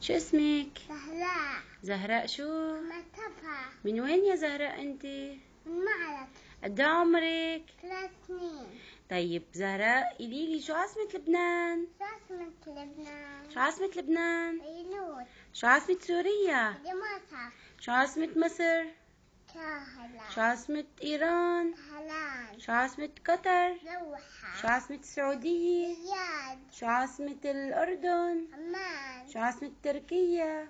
شو اسمك؟ زهراء. زهراء شو؟ مرتفع. من وين يا زهراء انت؟ من معرض. قد إيه عمرك؟ 3 سنين. طيب زهراء قوليلي شو عاصمة لبنان؟ شو عاصمة لبنان؟ شو عاصمة لبنان؟ بيروت. شو عاصمة سوريا؟ دمشق. شو عاصمة مصر؟ كهلا. شو عاصمة إيران؟ كهلان. شو عاصمة قطر؟ دوحة. شو عاصمة السعودية؟ رياض. شو عاصمة الأردن؟ عمان. شو عاصمة تركيا؟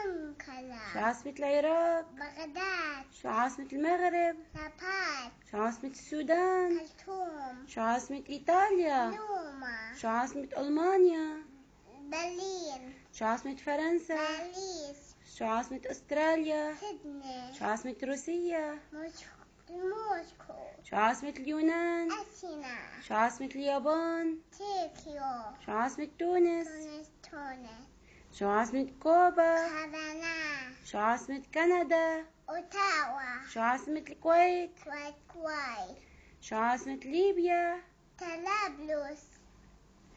أنقرة. شو عاصمة العراق؟ بغداد. شو عاصمة المغرب؟ نابال. شو عاصمة السودان؟ خرطوم. شو عاصمة إيطاليا؟ روما. شو عاصمة ألمانيا؟ برلين. شو عاصمة فرنسا؟ باريس. شو عاصمة أستراليا؟ سيدني. شو عاصمة روسيا؟ موسكو. شو عاصمة اليونان؟ أثينا. شو عاصمة اليابان؟ طوكيو. شو عاصمة تونس؟ تونس. شو عاصمة كوبا؟ هافانا. شو عاصمة كندا؟ أوتاوا. شو عاصمة الكويت؟ كويت. شو عاصمة ليبيا؟ طرابلس.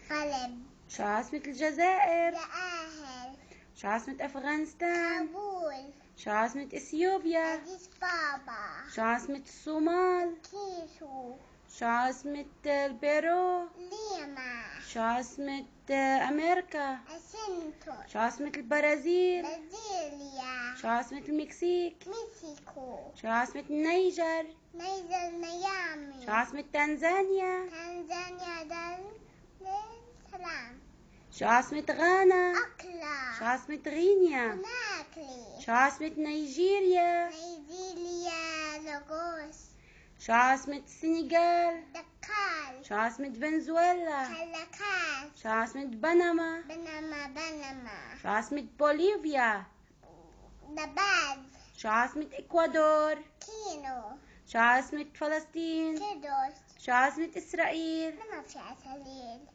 قلب. شو عاصمة الجزائر؟ جآهل. شو عاصمة أفغانستان؟ كابول. شو عاصمة إثيوبيا؟ أديس بابا. شو عاصمة الصومال؟ كيشو. شو عاصمة البيرو؟ ليما. شو عاصمة أمريكا؟ أسنتون. شو عاصمة البرازيل؟ برازيليا. شو عاصمة المكسيك؟ مكسيكو. شو عاصمة النيجر؟ نيجر ميامي. شو عاصمة تنزانيا؟ تنزانيا دار السلام. شو عاصمة غانا؟ أكلا. شو عاصمة غينيا؟ كوناكري. شو عاصمة نيجيريا؟ نيجيريا. لاغوس. شو عاصمة السنغال؟ دكار. شو عاصمة فنزويلا؟ كالاكاس. شو عاصمة بنما؟ بنما. شو عاصمة بوليفيا؟ دباز. شو عاصمة إكوادور؟ كينو. شو عاصمة فلسطين؟ كيدوس. شو عاصمة إسرائيل؟ ما في عسلين.